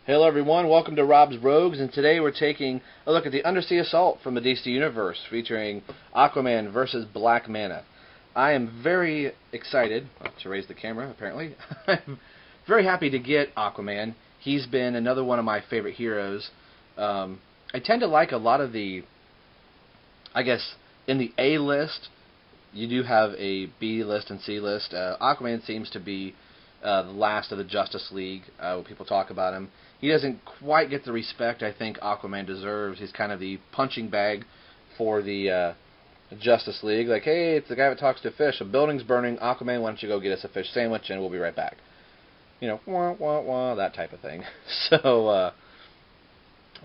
Hello everyone, welcome to Rob's Rogues, and today we're taking a look at the Undersea Assault from the DC Universe, featuring Aquaman versus Black Manta. I am very excited, to raise the camera apparently, I'm very happy to get Aquaman. He's been another one of my favorite heroes. I tend to like a lot of the, I guess, in the A list, you do have a B list and C list. Aquaman seems to be the last of the Justice League when people talk about him. He doesn't quite get the respect I think Aquaman deserves. He's kind of the punching bag for the Justice League. Like, hey, it's the guy that talks to fish. A building's burning. Aquaman, why don't you go get us a fish sandwich and we'll be right back. You know, wah, wah, wah, that type of thing. So,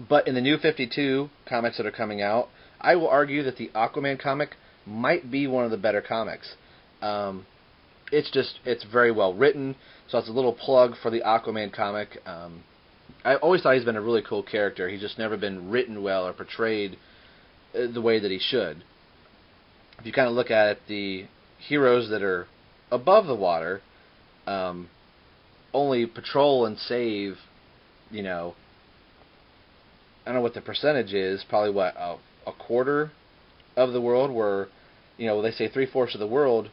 but in the new 52 comics that are coming out, I will argue that the Aquaman comic might be one of the better comics. It's very well written, so it's a little plug for the Aquaman comic. I always thought he's been a really cool character. He's just never been written well or portrayed the way that he should. If you kind of look at it, the heroes that are above the water only patrol and save, you know, I don't know what the percentage is, probably what, a quarter of the world, where, you know, they say 3/4 of the world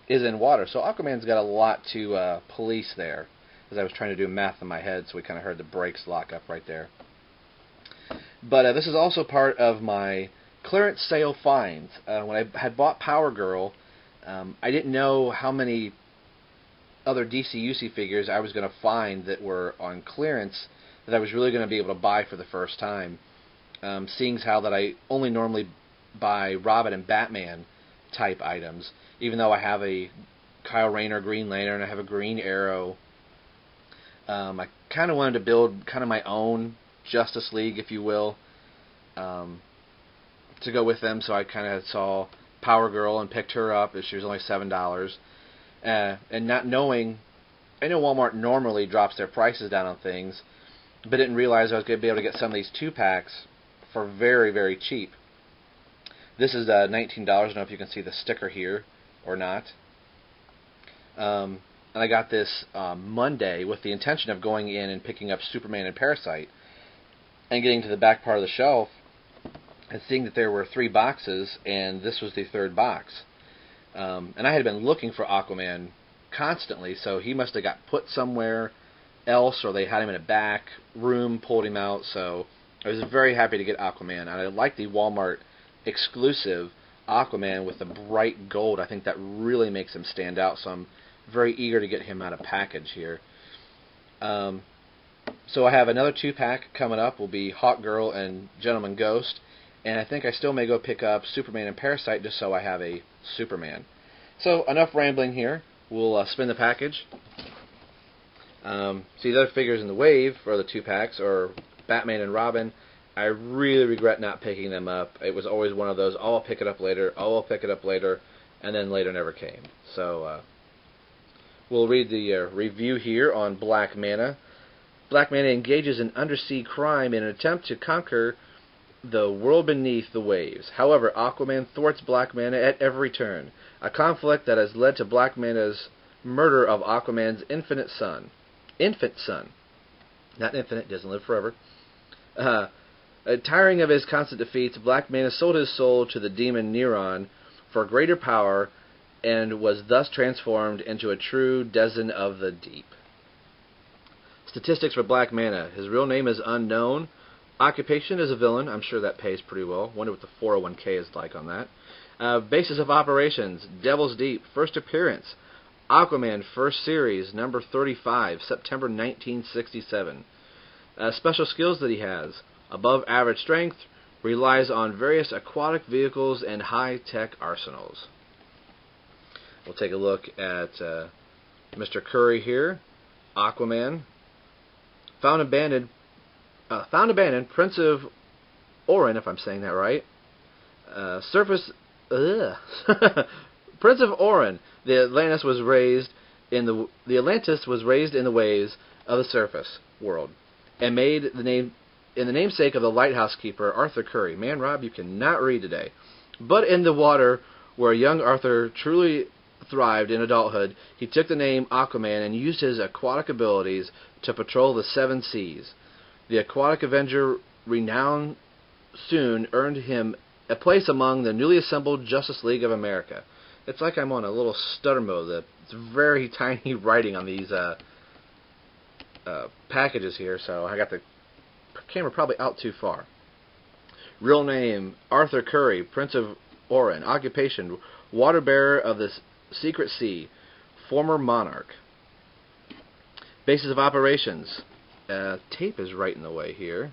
is in water. So Aquaman's got a lot to police there. As I was trying to do math in my head, so we kind of heard the brakes lock up right there. But this is also part of my clearance sale finds. When I had bought Power Girl, I didn't know how many other DCUC figures I was going to find that were on clearance that I was really going to be able to buy for the first time. Seeing as how that I only normally buy Robin and Batman type items, even though I have a Kyle Rayner Green Lantern, I have a Green Arrow. I kind of wanted to build kind of my own Justice League, if you will, to go with them. So I kind of saw Power Girl and picked her up. She was only $7. And not knowing, I know Walmart normally drops their prices down on things, but didn't realize I was going to be able to get some of these 2-packs for very, very cheap. This is $19. I don't know if you can see the sticker here or not. And I got this Monday with the intention of going in and picking up Superman and Parasite, and getting to the back part of the shelf and seeing that there were 3 boxes, and this was the 3rd box. And I had been looking for Aquaman constantly, so he must have got put somewhere else, or they had him in a back room, pulled him out. So I was very happy to get Aquaman, and I like the Walmart exclusive Aquaman with the bright gold. I think that really makes him stand out, so I'm very eager to get him out of package here. So I have another 2-pack coming up. Will be Hawk Girl and Gentleman Ghost, and I think I still may go pick up Superman and Parasite just so I have a Superman. So enough rambling here. We'll spin the package. See the other figures in the wave, or the 2-packs, or Batman and Robin. I really regret not picking them up. It was always one of those, oh, I'll pick it up later, oh, I'll pick it up later, and then later never came. So we'll read the review here on Black Manta. Black Manta engages in undersea crime in an attempt to conquer the world beneath the waves. However, Aquaman thwarts Black Manta at every turn, a conflict that has led to Black Manta's murder of Aquaman's infant son. Not infinite, doesn't live forever. Tiring of his constant defeats, Black Manta sold his soul to the demon Neron for greater power, and was thus transformed into a true denizen of the deep. Statistics for Black Manta. His real name is unknown. Occupation is a villain. I'm sure that pays pretty well. Wonder what the 401k is like on that. Basis of operations. Devil's Deep. First appearance. Aquaman first series, number 35, September 1967. Special skills that he has. Above average strength. Relies on various aquatic vehicles and high-tech arsenals. We'll take a look at Mr. Curry here. Aquaman. Found abandoned, Prince of Orin, if I'm saying that right. Prince of Orin. The Atlantis was raised in the waves of the surface world, and made the name in the namesake of the lighthouse keeper Arthur Curry. Man, Rob, you cannot read today. But in the water where young Arthur truly thrived in adulthood, he took the name Aquaman and used his aquatic abilities to patrol the seven seas. The aquatic Avenger renown soon earned him a place among the newly assembled Justice League of America. It's like I'm on a little stutter mode. It's very tiny writing on these packages here, so I got the camera probably out too far. Real name, Arthur Curry, Prince of Orin. Occupation, water bearer of the secret sea. Former monarch. Basis of operations. Tape is right in the way here.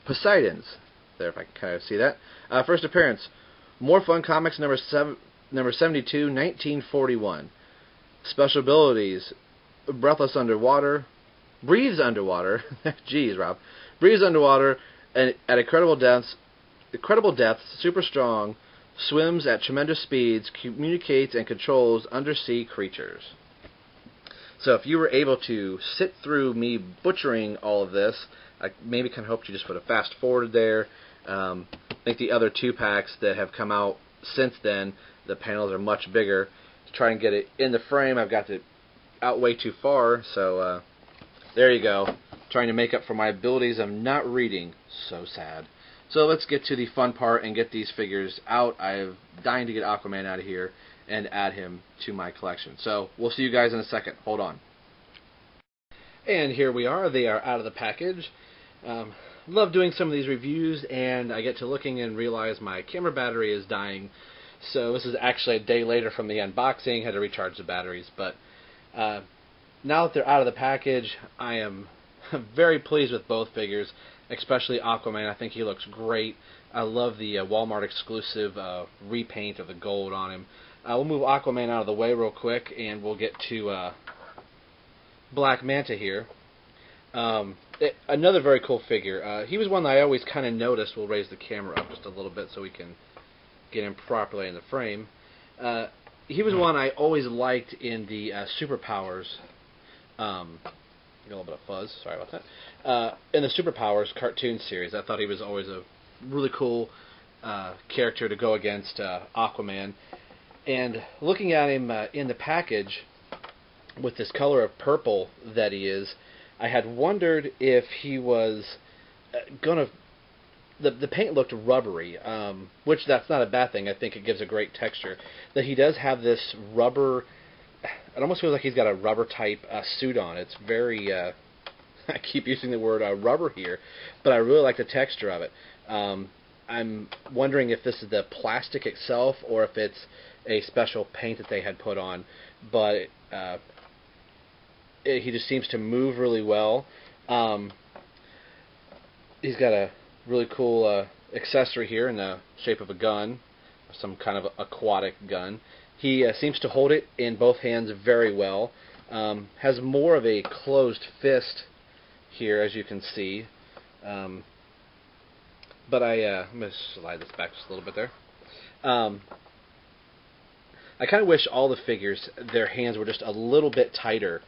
Poseidon's. There, if I can kind of see that. First appearance, More Fun Comics number 72, 1941. Special abilities, breathless underwater, breathes underwater. Jeez, Rob. Breathes underwater and at incredible depths, super strong, swims at tremendous speeds, communicates and controls undersea creatures. So if you were able to sit through me butchering all of this, I maybe kind of hoped you just would have fast forwarded there. I think the other 2-packs that have come out since then, the panels are much bigger. To try and get it in the frame, I've got it out way too far, so there you go. Trying to make up for my abilities of not reading. So sad. So let's get to the fun part and get these figures out. I'm dying to get Aquaman out of here and add him to my collection. So we'll see you guys in a second. Hold on. And here we are. They are out of the package. Love doing some of these reviews, and I get to looking and realize my camera battery is dying. So this is actually a day later from the unboxing. Had to recharge the batteries. But now that they're out of the package, I am very pleased with both figures, especially Aquaman. I think he looks great. I love the Walmart exclusive repaint of the gold on him. We'll move Aquaman out of the way real quick, and we'll get to Black Manta here. Another very cool figure. He was one that I always kind of noticed. We'll raise the camera up just a little bit so we can get him properly in the frame. He was one I always liked in the Superpowers. Got a little bit of fuzz. Sorry about that. In the Superpowers cartoon series, I thought he was always a really cool character to go against Aquaman. And looking at him in the package with this color of purple that he is, I had wondered if he was gonna. The paint looked rubbery, which that's not a bad thing. I think it gives a great texture. That he does have this rubber. It almost feels like he's got a rubber type suit on. It's very. I keep using the word rubber here, but I really like the texture of it. I'm wondering if this is the plastic itself or if it's a special paint that they had put on, but he just seems to move really well. He's got a really cool accessory here in the shape of a gun, some kind of aquatic gun. He seems to hold it in both hands very well. Has more of a closed fist here, as you can see. But I'm going to slide this back just a little bit there. I kind of wish all the figures, their hands were just a little bit tighter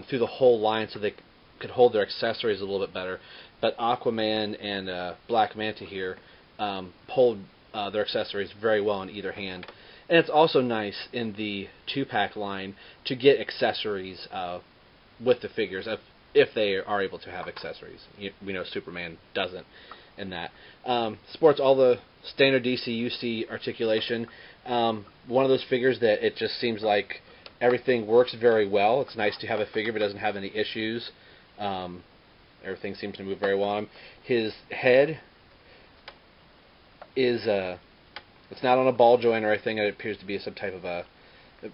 through the whole line so they could hold their accessories a little bit better. But Aquaman and Black Manta here hold their accessories very well in either hand. And it's also nice in the 2-pack line to get accessories with the figures if they are able to have accessories. We know Superman doesn't in that. Sports all the standard DCUC articulation. One of those figures that it just seems like everything works very well. It's nice to have a figure but doesn't have any issues. Everything seems to move very well on him. His head is it's not on a ball joint or anything. It appears to be some type of a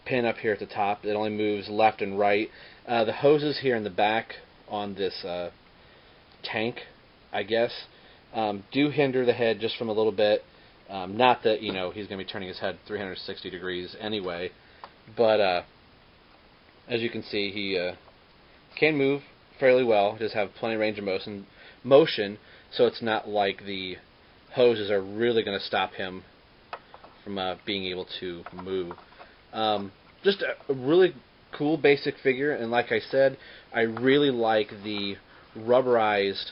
pin up here at the top. It only moves left and right. The hoses here in the back on this tank, I guess, do hinder the head just from a little bit. Not that he's going to be turning his head 360 degrees anyway, but as you can see, he can move fairly well. He does have plenty of range of motion, so it's not like the hoses are really going to stop him from being able to move. Just a really cool basic figure, and like I said, I really like the rubberized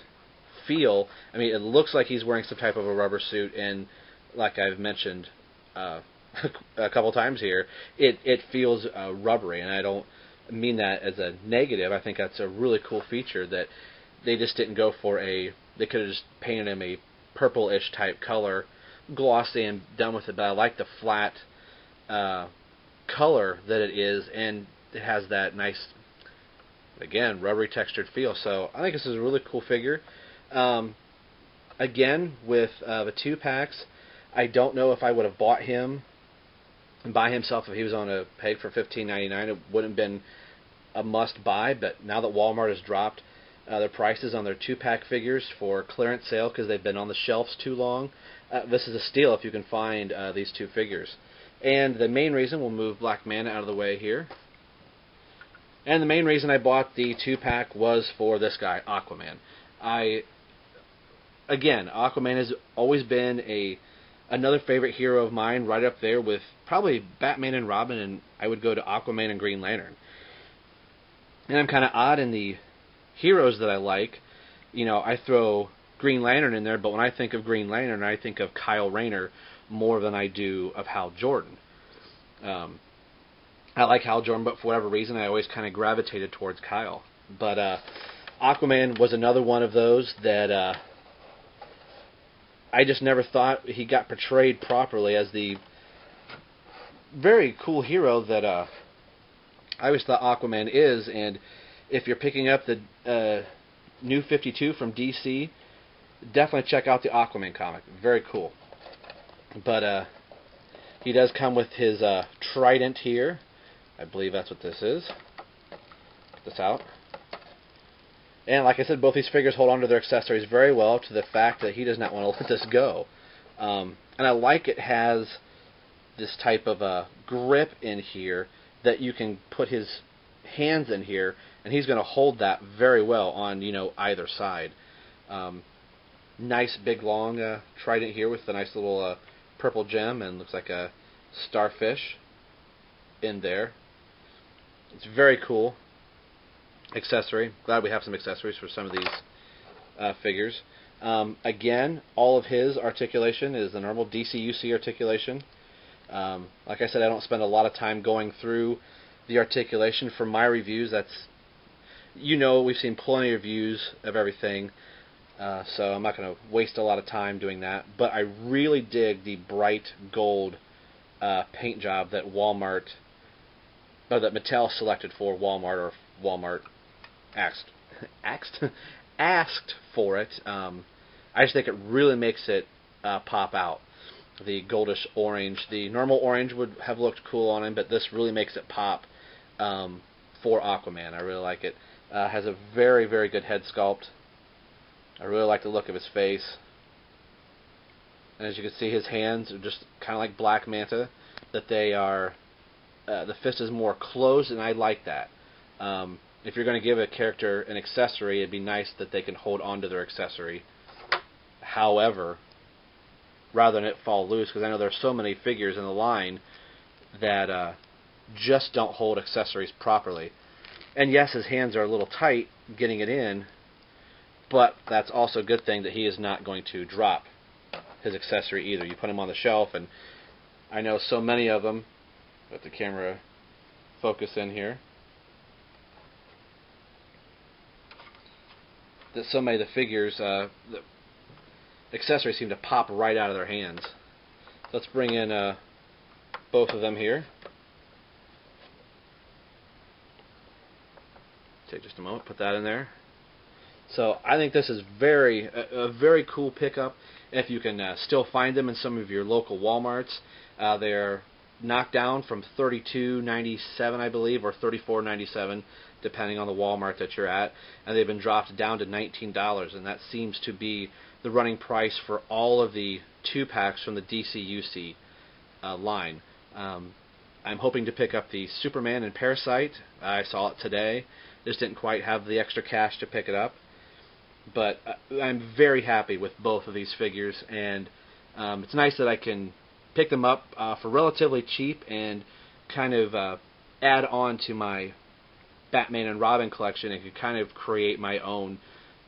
feel. I mean, it looks like he's wearing some type of a rubber suit, and like I've mentioned, a couple times here, it feels rubbery, and I don't mean that as a negative. I think that's a really cool feature that they just didn't go for they could have just painted him a purple-ish type color, glossy, and done with it, but I like the flat color that it is, and it has that nice, again, rubbery textured feel. So I think this is a really cool figure. Again, with the 2-packs, I don't know if I would have bought him by himself if he was on a peg for $15.99. It wouldn't have been a must-buy, but now that Walmart has dropped their prices on their 2-pack figures for clearance sale because they've been on the shelves too long, this is a steal if you can find these 2 figures. And the main reason, we'll move Black Manta out of the way here, and the main reason I bought the 2-pack was for this guy, Aquaman. Again, Aquaman has always been another favorite hero of mine, right up there with probably Batman and Robin, and I would go to Aquaman and Green Lantern. And I'm kind of odd in the heroes that I like. You know, I throw Green Lantern in there, but when I think of Green Lantern, I think of Kyle Rayner more than I do of Hal Jordan. I like Hal Jordan, but for whatever reason, I always kind of gravitated towards Kyle. But Aquaman was another one of those that I just never thought he got portrayed properly as the very cool hero that I always thought Aquaman is. And if you're picking up the New 52 from DC, definitely check out the Aquaman comic. Very cool. But he does come with his trident here. I believe that's what this is. Get this out. And like I said, both these figures hold on to their accessories very well, to the fact that he does not want to let this go. And I like it has this type of a grip in here that you can put his hands in here, and he's going to hold that very well on, you know, either side. Nice big long trident here with a nice little purple gem, and looks like a starfish in there. It's very cool accessory. Glad we have some accessories for some of these figures. Again, all of his articulation is the normal DCUC articulation. Like I said, I don't spend a lot of time going through the articulation for my reviews. That's, you know, we've seen plenty of reviews of everything, so I'm not going to waste a lot of time doing that. But I really dig the bright gold paint job that that Mattel selected for Walmart, or Walmart asked for it. I just think it really makes it pop out. The goldish orange, the normal orange would have looked cool on him, but this really makes it pop for Aquaman. I really like it. Has a very, very good head sculpt. I really like the look of his face. And as you can see, his hands are just kind of like Black Manta, that they are, the fist is more closed, and I like that. If you're going to give a character an accessory, it'd be nice that they can hold on to their accessory. However, rather than it fall loose, because I know there's so many figures in the line that just don't hold accessories properly. And yes, his hands are a little tight getting it in, but that's also a good thing that he is not going to drop his accessory either. You put him on the shelf, and I know so many of them, let the camera focus in here, that so many of the figures, the accessories seem to pop right out of their hands. Let's bring in both of them here. Take just a moment, put that in there. So I think this is a very cool pickup. If you can still find them in some of your local Walmarts, they're knocked down from $32.97, I believe, or $34.97, depending on the Walmart that you're at, and they've been dropped down to $19, and that seems to be the running price for all of the 2-packs from the DCUC line. I'm hoping to pick up the Superman and Parasite. I saw it today. Just didn't quite have the extra cash to pick it up. But I'm very happy with both of these figures, and it's nice that I can pick them up for relatively cheap and kind of add on to my Batman and Robin collection and could kind of create my own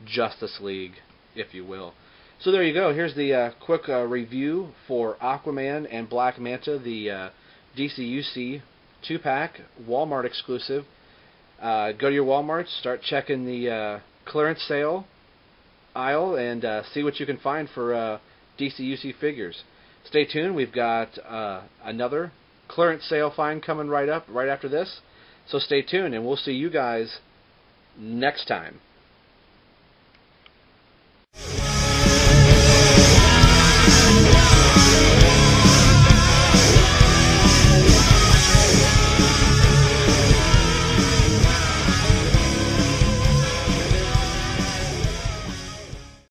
Justice League, if you will. So there you go. Here's the quick review for Aquaman and Black Manta, the DCUC 2-pack, Walmart exclusive. Go to your Walmart, start checking the clearance sale aisle, and see what you can find for DCUC figures. Stay tuned. We've got another clearance sale find coming right up right after this. So stay tuned, and we'll see you guys next time.